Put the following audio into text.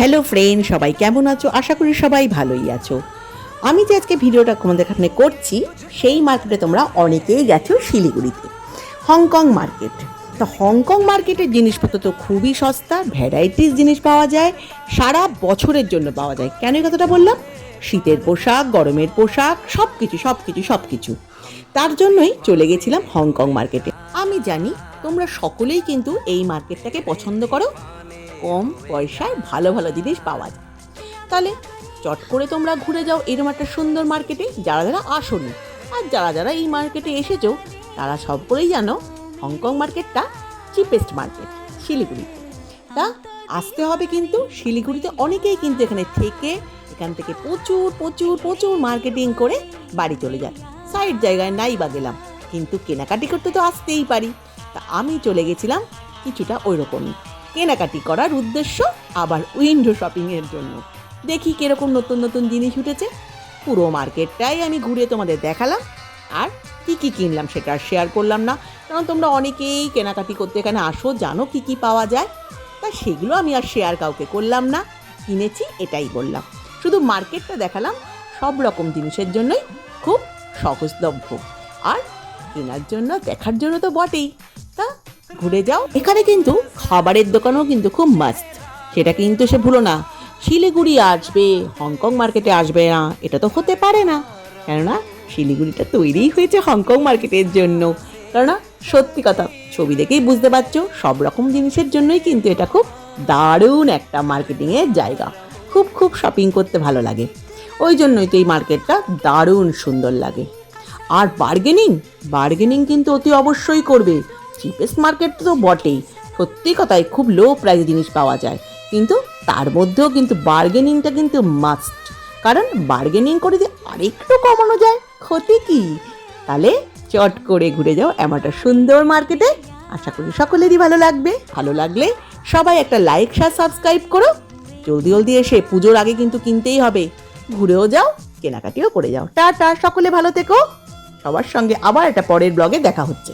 Hello friend, সবাই কেমন আছো? আশা করি সবাই ভালোই আছো। আমি যে আজকে ভিডিওটা তোমাদের সামনে করছি, সেই মার্কেটে তোমরা অনেকেই গেছো, শিলিগুড়িতে হংকং মার্কেট। তো হংকং মার্কেটের জিনিসপত্র তো খুবই সস্তা, ভ্যারাইটিস জিনিস পাওয়া যায়, সারা বছরের জন্য পাওয়া যায়। কেন এই কথাটা বললাম? শীতের পোশাক, গরমের পোশাক, সব কিছু তার জন্যই চলে গেছিলাম হংকং মার্কেটে। আমি জানি তোমরা সকলেই কিন্তু এই মার্কেটটাকে পছন্দ করো, কম পয়সায় ভালো ভালো জিনিস পাওয়া যায়। তাহলে চট করে তোমরা ঘুরে যাও এরকম একটা সুন্দর মার্কেটে, যারা যারা আসোনি। আর যারা যারা এই মার্কেটে এসেছো তারা সকলেই জানো হংকং মার্কেটটা চিপেস্ট মার্কেট শিলিগুড়িতে। তা আসতে হবে কিন্তু শিলিগুড়িতে। অনেকেই কিন্তু এখান থেকে প্রচুর প্রচুর প্রচুর মার্কেটিং করে বাড়ি চলে যায়। সাইড জায়গায় নাই বা গেলাম, কিন্তু কেনাকাটি করতে তো আসতেই পারি। তা আমি চলে গেছিলাম কিছুটা ওই রকমই কেনাকাটি করার উদ্দেশ্য, আবার উইন্ডো শপিংয়ের জন্য। দেখি কিরকম নতুন নতুন জিনিস উঠেছে। পুরো মার্কেটটাই আমি ঘুরে তোমাদের দেখালাম, আর কি কি কিনলাম সেটা আর শেয়ার করলাম না, কারণ তোমরা অনেকেই কেনাকাটি করতে এখানে আসো, জানো কি কি পাওয়া যায়। তা সেগুলো আমি আর শেয়ার কাউকে করলাম না, কিনেছি এটাই বললাম। শুধু মার্কেটটা দেখালাম, সব রকম জিনিসের জন্যই খুব সহজলভ্য, আর কেনার জন্য দেখার জন্য তো বটেই। তা ঘুরে যাও। এখানে কিন্তু খাবারের দোকানও কিন্তু খুব মাস্ট, সেটা কিন্তু সে ভুলো না। শিলিগুড়ি আসবে, হংকং মার্কেটে আসবে না, এটা তো হতে পারে না। কেননা শিলিগুড়িটা তৈরিই হয়েছে হংকং মার্কেটের জন্য। কেননা সত্যি কথা, ছবি দেখেই বুঝতে পারছো, সব রকম জিনিসের জন্যই কিন্তু এটা খুব দারুণ একটা মার্কেটিংয়ের জায়গা। খুব খুব শপিং করতে ভালো লাগে, ওই জন্যই তো এই মার্কেটটা দারুণ সুন্দর লাগে। আর বার্গেনিং কিন্তু অতি অবশ্যই করবে। চিপেস্ট মার্কেট তো বটেই, সত্যি কথাই খুব লো প্রাইসে জিনিস পাওয়া যায়, কিন্তু তার মধ্যেও কিন্তু বার্গেনিংটা কিন্তু মাস্ট। কারণ বার্গেনিং করে যদি আরেকটু কমানো যায়, ক্ষতি কি? তাহলে চট করে ঘুরে যাও এমন একটা সুন্দর মার্কেটে। আশা করি সকলেরই ভালো লাগবে। ভালো লাগলে সবাই একটা লাইক, শেয়ার, সাবস্ক্রাইব করো। জলদি জলদি এসে পুজোর আগে কিন্তু কিনতেই হবে। ঘুরেও যাও, কেনাকাটিও করে যাও। টাটা, সকলে ভালো থেকো। সবার সঙ্গে আবার একটা পরের ব্লগে দেখা হচ্ছে।